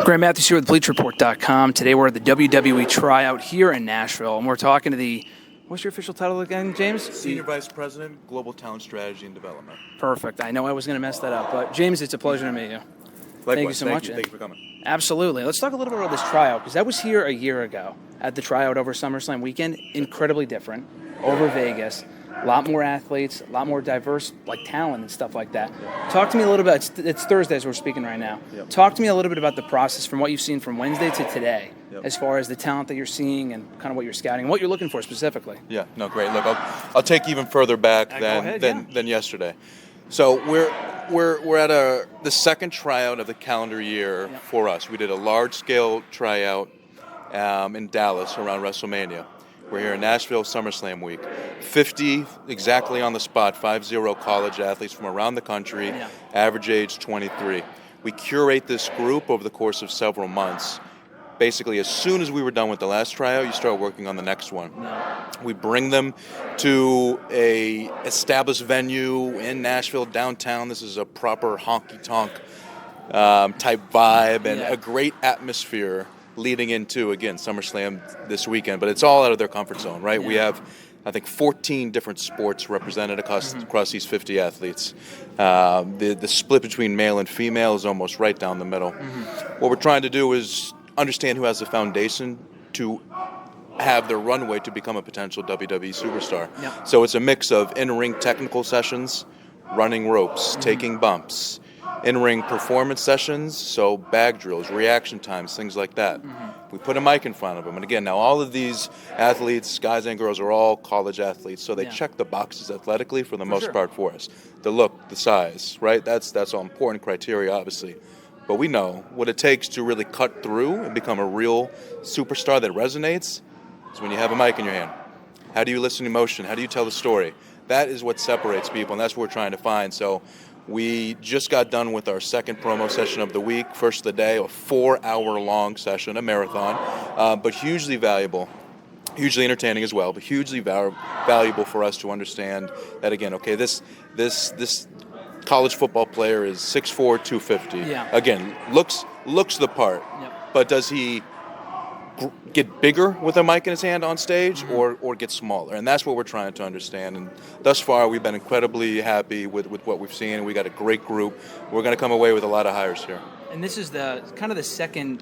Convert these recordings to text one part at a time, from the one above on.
Grant Matthews here with BleacherReport.com. Today we're at the WWE Tryout here in Nashville, and we're talking to the, what's your official title again, James? Senior Vice President, Global Talent Strategy and Development. Perfect. I know I was going to mess that up, but James, it's a pleasure to meet you. Likewise. Thank you so much. Thank you for coming. Absolutely. Let's talk a little bit about this tryout, because I was here a year ago at the tryout over SummerSlam weekend. Incredibly different. Over Vegas. A lot more athletes, a lot more diverse talent and stuff like that. Talk to me a little bit. It's Thursday as we're speaking right now. Yep. Talk to me a little bit about the process from what you've seen from Wednesday to today, Yep. as far as the talent that you're seeing and kind of what you're scouting and what you're looking for specifically. Yeah, no, great. Look, I'll take even further back than yesterday. So we're at the second tryout of the calendar year for us. We did a large-scale tryout in Dallas around WrestleMania. We're here in Nashville, SummerSlam week. 50 exactly on the spot, 50 college athletes from around the country, average age 23. We curate this group over the course of several months. Basically, as soon as we were done with the last tryout, you start working on the next one. We bring them to a established venue in Nashville, downtown. This is a proper honky-tonk type vibe and a great atmosphere leading into, again, SummerSlam this weekend. But it's all out of their comfort zone, right? We have, I think, 14 different sports represented across these 50 athletes. The split between male and female is almost right down the middle. What we're trying to do is understand who has the foundation to have the runway to become a potential WWE superstar. So it's a mix of in-ring technical sessions, running ropes, taking bumps, in-ring performance sessions, so bag drills, reaction times, things like that. We put a mic in front of them. And again, now all of these athletes, guys and girls, are all college athletes, so they check the boxes athletically for the most part for us. The look, the size, right? That's all important criteria, obviously. But we know what it takes to really cut through and become a real superstar that resonates is when you have a mic in your hand. How do you listen to emotion? How do you tell the story? That is what separates people, and that's what we're trying to find. So we just got done with our second promo session of the week, first of the day, a 4-hour-long session, a marathon, but hugely valuable, hugely entertaining as well, but hugely valuable for us to understand that, again, okay, this college football player is 6'4", 250. Again, looks the part, but does he get bigger with a mic in his hand on stage or get smaller? And that's what we're trying to understand. And thus far, we've been incredibly happy with what we've seen. We got a great group. We're going to come away with a lot of hires here. And this is the second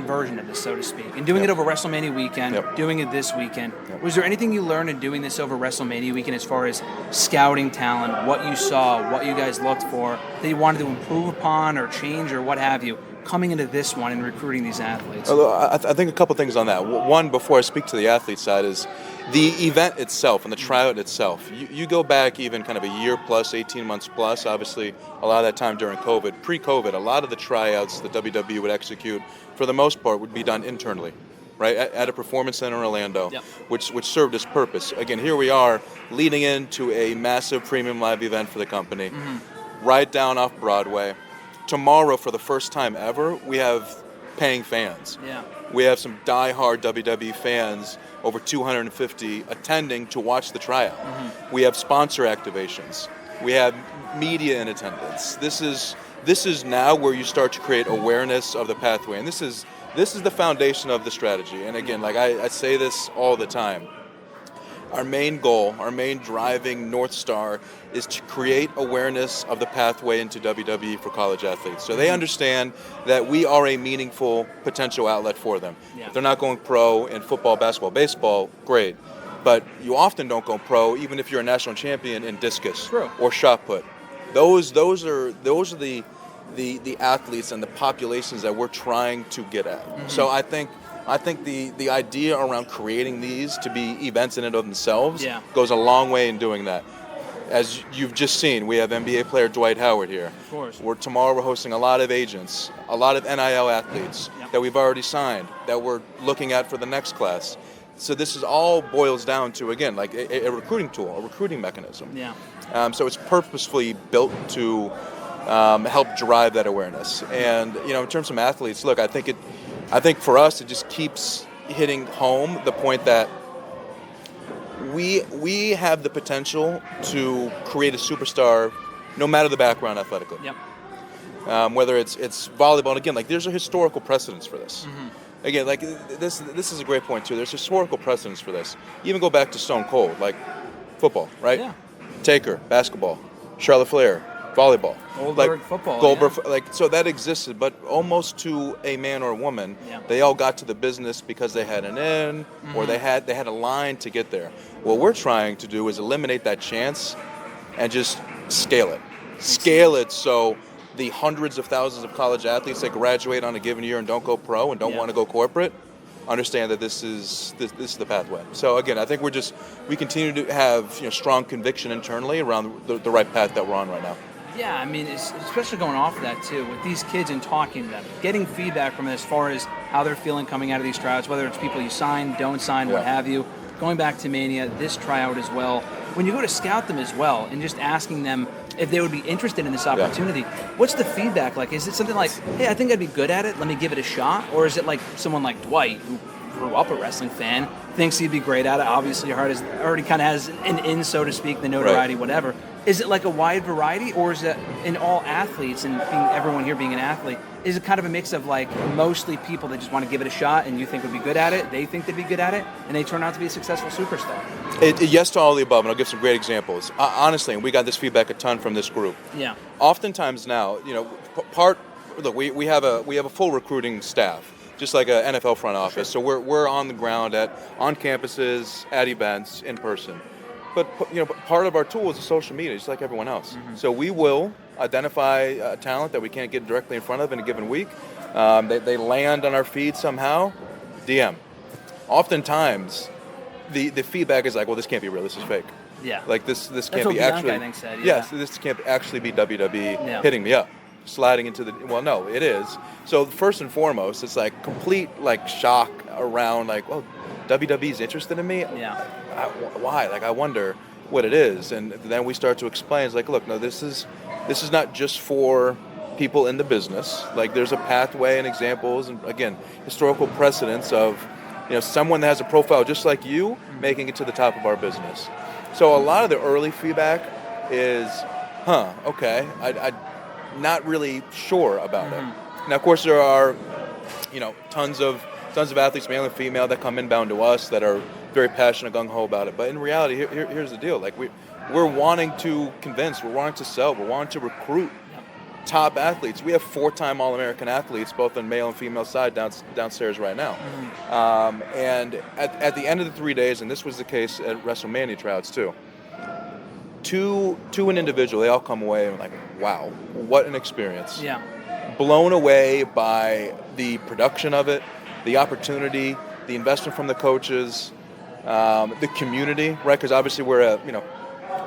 version of this, so to speak. And doing it over WrestleMania weekend, doing it this weekend. Was there anything you learned in doing this over WrestleMania weekend as far as scouting talent, what you saw, what you guys looked for, that you wanted to improve upon or change or what have you, coming into this one and recruiting these athletes? I think a couple things on that. One, before I speak to the athlete side, is the event itself and the tryout itself. You go back even kind of a year plus, 18 months plus, obviously a lot of that time during COVID. Pre-COVID, a lot of the tryouts that WWE would execute, for the most part, would be done internally, right, at a performance center in Orlando, which served its purpose. Again, here we are leading into a massive premium live event for the company, right down off Broadway. Tomorrow, for the first time ever, we have paying fans. We have some die-hard WWE fans, over 250, attending to watch the tryout. We have sponsor activations. We have media in attendance. This is now where you start to create awareness of the pathway, and this is the foundation of the strategy. And again, like I say this all the time, our main goal, our main driving North Star is to create awareness of the pathway into WWE for college athletes. So they understand that we are a meaningful potential outlet for them. If they're not going pro in football, basketball, baseball, great. But you often don't go pro even if you're a national champion in discus or shot put. Those are the athletes and the populations that we're trying to get at. So I think the idea around creating these to be events in and of themselves goes a long way in doing that. As you've just seen, we have NBA player Dwight Howard here. Of course. Tomorrow we're hosting a lot of agents, a lot of NIL athletes that we've already signed, that we're looking at for the next class. So this is all boils down to, again, like a recruiting tool, a recruiting mechanism. So it's purposefully built to help drive that awareness. And, in terms of athletes, look, I think for us it just keeps hitting home the point that we have the potential to create a superstar no matter the background athletically. whether it's volleyball. And again, like there's a historical precedence for this. Again, like this is a great point too. There's historical precedence for this. Even go back to Stone Cold, like football, right? Yeah. Taker, basketball. Charlotte Flair, volleyball. Goldberg, football. Goldberg, so that existed, but almost to a man or a woman, they all got to the business because they had an in, or they had a line to get there. What we're trying to do is eliminate that chance and just scale it. Scale it so the hundreds of thousands of college athletes that graduate on a given year and don't go pro and don't want to go corporate understand that this is the pathway. So again, I think we continue to have strong conviction internally around the right path that we're on right now. Yeah, I mean, especially going off of that too, with these kids and talking to them, getting feedback from them as far as how they're feeling coming out of these tryouts, whether it's people you sign, don't sign, what have you. Going back to Mania, this tryout as well. When you go to scout them as well, and just asking them if they would be interested in this opportunity, what's the feedback like? Is it something like, hey, I think I'd be good at it, let me give it a shot? Or is it like someone like Dwight, who grew up a wrestling fan, thinks he'd be great at it, obviously already kind of has an in, so to speak, the notoriety, whatever. Is it like a wide variety, or is it in all athletes, and everyone here being an athlete, is it kind of a mix of like mostly people that just want to give it a shot and you think would be good at it, they think they'd be good at it, and they turn out to be a successlook superstar? Yes to all of the above, and I'll give some great examples. Honestly, and we got this feedback a ton from this group. Yeah. Oftentimes now, look, we have a full recruiting staff, just like an NFL front office. So we're on the ground on campuses, at events, in person. But part of our tool is social media, just like everyone else. So we will identify talent that we can't get directly in front of in a given week. They land on our feed somehow, DM. Oftentimes, the feedback is like, well, this can't be real. This is fake. Yeah. Like this That's can't what be Bianca, actually. I think, said. Yes, this can't actually be WWE hitting me up, sliding into the. Well, no, it is. So first and foremost, it's like complete like shock around like, well, WWE's interested in me. Yeah. Why? Like, I wonder what it is, and then we start to explain. It's like, look, no, this is not just for people in the business. Like, there's a pathway and examples, and again, historical precedents of, someone that has a profile just like you making it to the top of our business. So a lot of the early feedback is, okay, I'm not really sure about it. Now, of course, there are, tons of athletes, male and female, that come inbound to us that are very passionate, gung-ho about it. But in reality, here's the deal. Like, we're wanting to convince, we're wanting to sell, we're wanting to recruit top athletes. We have 4-time All-American athletes, both on male and female side, downstairs right now. And at the end of the 3 days, and this was the case at WrestleMania tryouts too, to an individual, they all come away and like, wow, what an experience. Yeah. Blown away by the production of it, the opportunity, the investment from the coaches, the community, right? Because obviously we're a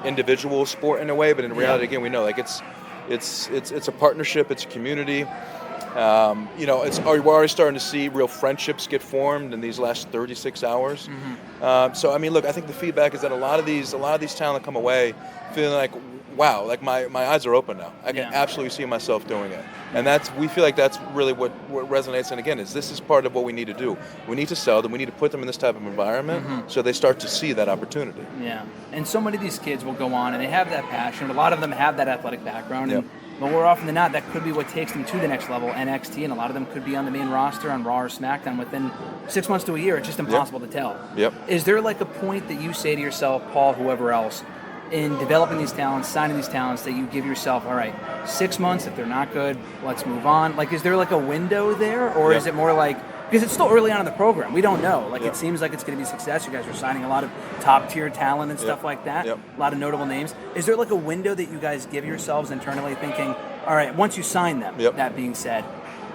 individual sport in a way, but in reality, again, we know like it's a partnership, it's a community. We're already starting to see real friendships get formed in these last 36 hours. So I mean, look, I think the feedback is that a lot of these talent come away feeling like, wow, like my eyes are open now. I can absolutely see myself doing it. And we feel like that's really what resonates. And again, this is part of what we need to do. We need to sell them. We need to put them in this type of environment so they start to see that opportunity. Yeah. And so many of these kids will go on and they have that passion. A lot of them have that athletic background. And more often than not, that could be what takes them to the next level, NXT. And a lot of them could be on the main roster on Raw or SmackDown within 6 months to a year. It's just impossible to tell. Is there like a point that you say to yourself, Paul, whoever else, in developing these talents, signing these talents, that you give yourself, all right, 6 months, if they're not good, let's move on? Like, is there like a window there, or is it more like, because it's still early on in the program, we don't know. Like, it seems like it's going to be a success. You guys are signing a lot of top-tier talent and stuff like that, a lot of notable names. Is there like a window that you guys give yourselves internally thinking, all right, once you sign them, that being said,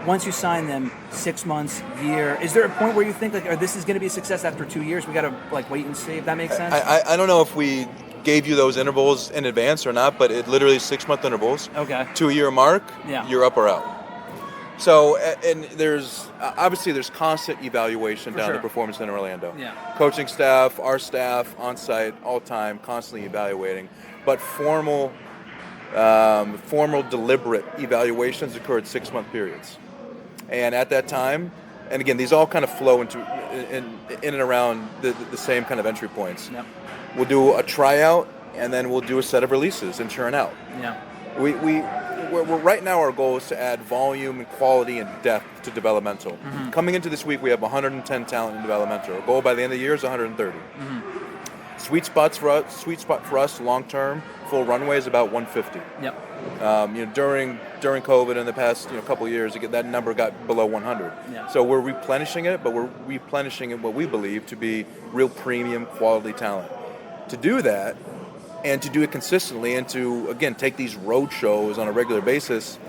once you sign them, 6 months, year, is there a point where you think, like, this is going to be a success after 2 years? We got to, like, wait and see, if that makes sense? I don't know if we gave you those intervals in advance or not, but it literally is 6 month intervals. Okay. 2 year mark, you're up or out. So, and there's constant evaluation down at the Performance Center Orlando. Coaching staff, our staff, on site, all time, constantly evaluating. But formal deliberate evaluations occurred 6 month periods. And at that time, and again, these all kind of flow in and around the same kind of entry points. We'll do a tryout, and then we'll do a set of releases and churn out. We right now our goal is to add volume and quality and depth to developmental. Coming into this week, we have 110 talent in developmental. Our goal by the end of the year is 130. Sweet spot for us long term, full runway is about 150. Yep. During COVID in the past couple of years, that number got below 100. Yeah. So we're replenishing it, but we're replenishing it what we believe to be real premium quality talent. To do that, and to do it consistently, and to again take these road shows on a regular basis,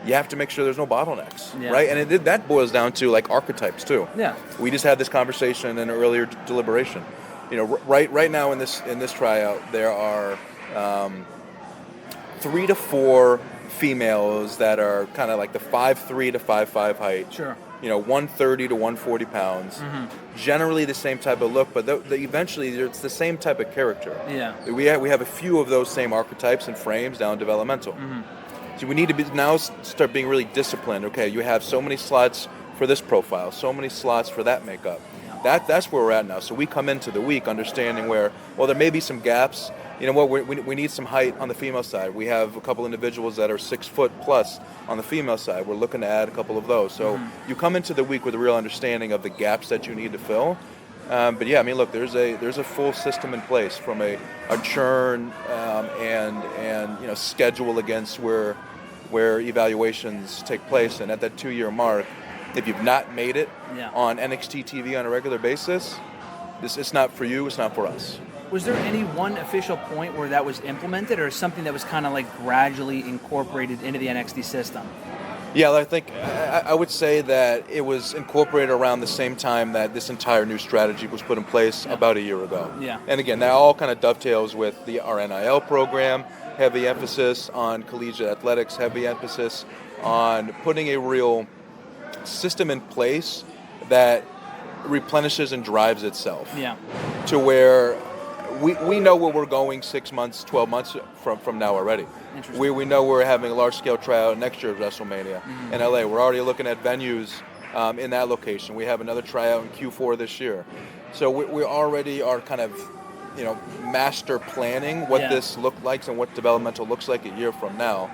you have to make sure there's no bottlenecks, right? And that boils down to like archetypes too. Yeah. We just had this conversation in an earlier deliberation. Right now in this tryout, there are 3 to 4 females that are kind of like the 5'3" to 5'5" height. Sure. 130 to 140 pounds. Generally the same type of look, but eventually it's the same type of character. Yeah. We have a few of those same archetypes and frames down developmental. So we need to now start being really disciplined. Okay, you have so many slots for this profile, so many slots for that makeup. That's where we're at now. So we come into the week understanding where, well, there may be some gaps. You know what? We need some height on the female side. We have a couple individuals that are 6 foot plus on the female side. We're looking to add a couple of those. So you come into the week with a real understanding of the gaps that you need to fill. But yeah, I mean, look, there's a full system in place from a churn and schedule against where evaluations take place. And at that 2-year mark, if you've not made it on NXT TV on a regular basis, it's not for you, it's not for us. Was there any one official point where that was implemented, or something that was kind of like gradually incorporated into the NXT system? Yeah, I think I would say that it was incorporated around the same time that this entire new strategy was put in place about a year ago. Yeah. And again, that all kind of dovetails with our NIL program, heavy emphasis on collegiate athletics, heavy emphasis on putting a real system in place that replenishes and drives itself. Yeah. To where we know where we're going 6 months, 12 months from now already. We know we're having a large-scale tryout next year at WrestleMania in LA. We're already looking at venues in that location. We have another tryout in Q4 this year. So we already are kind of, master planning what this looks like and what developmental looks like a year from now.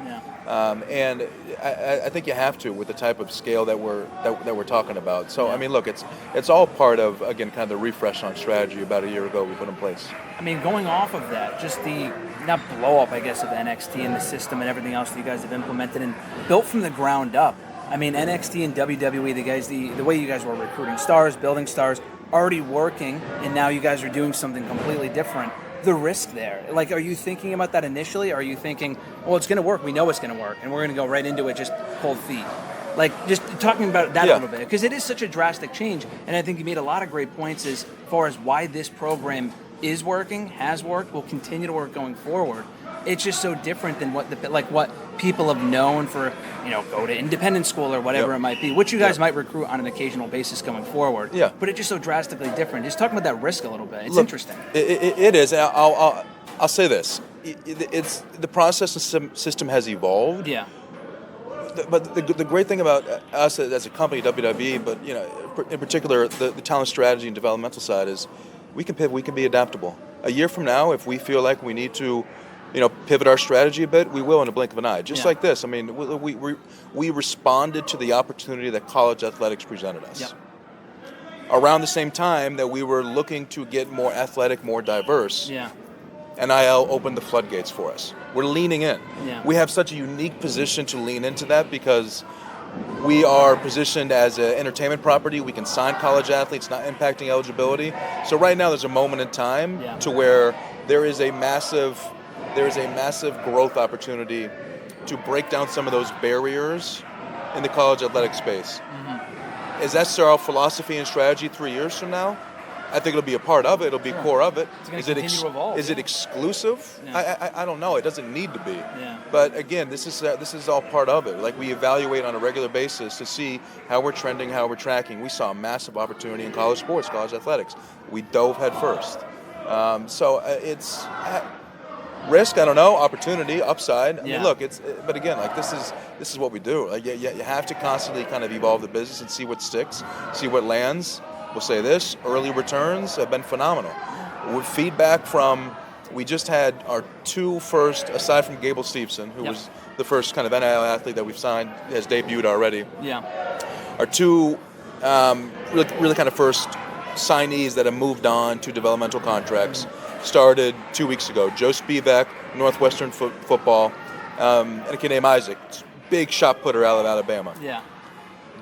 And I think you have to with the type of scale that we're talking about. So I mean, look, it's all part of, again, kind of the refresh on strategy about a year ago we put in place. I mean, going off of that, just the not blow up, I guess, of NXT and the system and everything else that you guys have implemented and built from the ground up. I mean, NXT and WWE, the way you guys were recruiting stars, building stars, already working, and now you guys are doing something completely different. The risk there, like, are you thinking about that initially? Or are you thinking, well, it's going to work, we know it's going to work, and we're going to go right into it just cold feet? Like, just talking about that a little bit, because it is such a drastic change, and I think you made a lot of great points as far as why this program is working, has worked, will continue to work going forward. It's just so different than what people have known for, go to independent school or whatever it might be, which you guys might recruit on an occasional basis going forward. Yeah. But it's just so drastically different. Just talking about that risk a little bit. It's interesting. It is. I'll say this. It's the process and system has evolved. Yeah. But the great thing about us as a company, WWE, but in particular the talent strategy and developmental side is we can pivot, we can be adaptable. A year from now, if we feel like we need to pivot our strategy a bit, we will in a blink of an eye. Just like this. I mean, we responded to the opportunity that college athletics presented us. Yep. Around the same time that we were looking to get more athletic, more diverse, NIL opened the floodgates for us. We're leaning in. Yeah. We have such a unique position to lean into that because we are positioned as an entertainment property. We can sign college athletes, not impacting eligibility. So right now there's a moment in time to where there is a massive growth opportunity to break down some of those barriers in the college athletic space. Mm-hmm. Is that our philosophy and strategy 3 years from now? I think it'll be a part of it. It'll be core of it. Is it evolve? Is it exclusive? Yeah. I don't know. It doesn't need to be. Yeah. But again, this is all part of it. Like, we evaluate on a regular basis to see how we're trending, how we're tracking. We saw a massive opportunity in college sports, college athletics. We dove head first. So it's risk. I don't know. Opportunity, upside. I mean, look. But again, like, this is what we do. Like, you have to constantly kind of evolve the business and see what sticks, see what lands. We'll say this, early returns have been phenomenal. With feedback from, we just had our two first, aside from Gable Steveson, who the first kind of NIL athlete that we've signed, has debuted already. Yeah. Our two really kind of first signees that have moved on to developmental contracts started 2 weeks ago. Joe Spivak, Northwestern football, and a kid named Isaac, big shot putter out of Alabama. Yeah.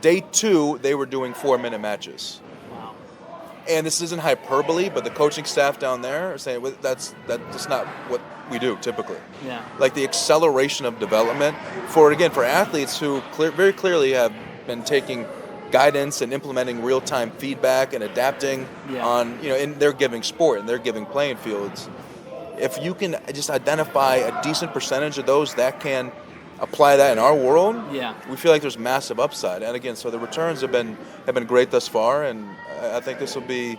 Day 2, they were doing 4-minute matches. Wow. And this isn't hyperbole, but the coaching staff down there are saying, well, that's not what we do typically. Yeah. Like the acceleration of development for athletes who very clearly have been taking guidance and implementing real-time feedback and adapting on, in their giving sport and their giving playing fields. If you can just identify a decent percentage of those that can apply that in our world, we feel like there's massive upside. And again, so the returns have been great thus far, and I think this will be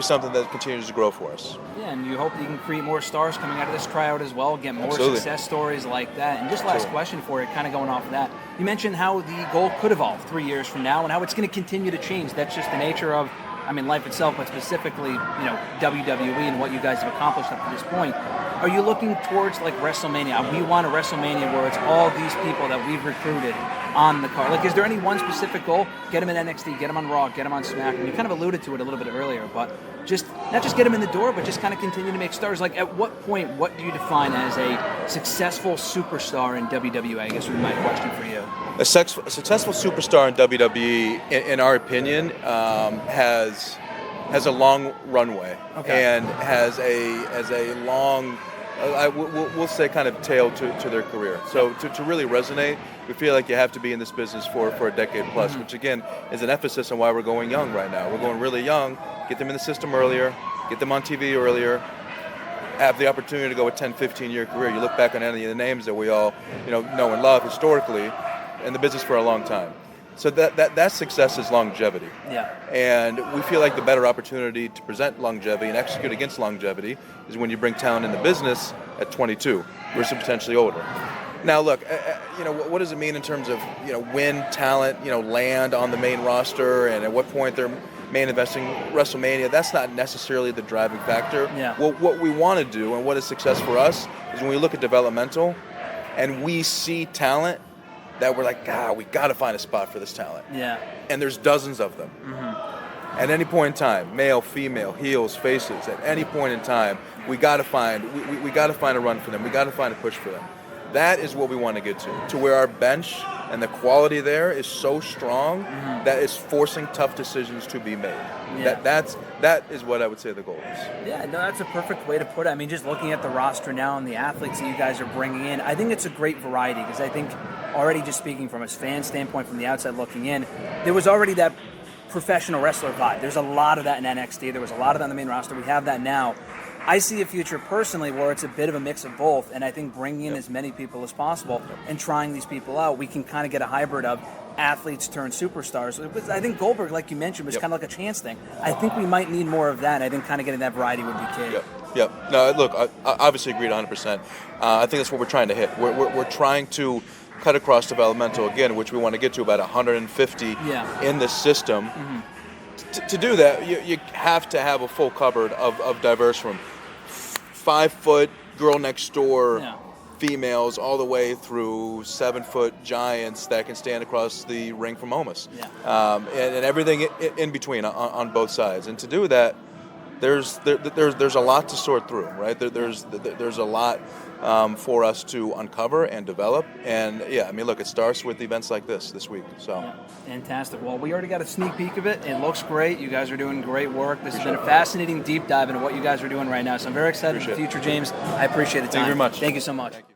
something that continues to grow for us. Yeah, and you hope that you can create more stars coming out of this tryout as well, get more success stories like that. And just last question for you, kind of going off of that. You mentioned how the goal could evolve 3 years from now and how it's going to continue to change. That's just the nature of, life itself, but specifically, WWE and what you guys have accomplished up to this point. Are you looking towards like WrestleMania? We want a WrestleMania where it's all these people that we've recruited on the card. Like, is there any one specific goal? Get them in NXT, get them on Raw, get them on SmackDown. You kind of alluded to it a little bit earlier, but just not just get them in the door, but just kind of continue to make stars. Like, at what point, what do you define as a successful superstar in WWE? I guess would be my question for you. A successful superstar in WWE, in our opinion, has a long runway and has a long, we'll say, kind of tail to their career. So to really resonate, we feel like you have to be in this business for a decade plus, which again is an emphasis on why we're going young right now. We're going really young, get them in the system earlier, get them on TV earlier, have the opportunity to go a 10, 15-year career. You look back on any of the names that we all know and love historically in the business for a long time. So that success is longevity. Yeah. And we feel like the better opportunity to present longevity and execute against longevity is when you bring talent in the business at 22 versus potentially older. Now, look, what does it mean in terms of, when talent, land on the main roster and at what point they're main investing WrestleMania? That's not necessarily the driving factor. Yeah. What we want to do and what is success for us is when we look at developmental and we see talent that we're like, we got to find a spot for this talent. Yeah. And there's dozens of them. At any point in time, male, female, heels, faces, at any point in time, we got to find a run for them. We got to find a push for them. That is what we want to get to where our bench and the quality there is so strong that it's forcing tough decisions to be made. Yeah. That is what I would say the goal is. Yeah, no, that's a perfect way to put it. Just looking at the roster now and the athletes that you guys are bringing in, I think it's a great variety because I think already just speaking from a fan standpoint, from the outside looking in, there was already that professional wrestler vibe. There's a lot of that in NXT. There was a lot of that on the main roster. We have that now. I see a future personally where it's a bit of a mix of both, and I think bringing in as many people as possible and trying these people out, we can kind of get a hybrid of athletes turn superstars. I think Goldberg, like you mentioned, was kind of like a chance thing. I think we might need more of that, and I think kind of getting that variety would be key. Yep. No, look, I obviously agreed 100%. I think that's what we're trying to hit. We're trying to cut across developmental, again, which we want to get to about 150 in this system. To do that, you have to have a full cupboard of diverse from 5-foot girl next door females all the way through 7-foot giants that can stand across the ring from Omas. And everything in between on both sides. And to do that, there's a lot to sort through, right? There's a lot for us to uncover and develop. And look, it starts with events like this week. So fantastic. Well, we already got a sneak peek of it. It looks great. You guys are doing great work. This has been a fascinating deep dive into what you guys are doing right now. So I'm very excited for the future, James. I appreciate the time. Thank you very much. Thank you so much. Thank you.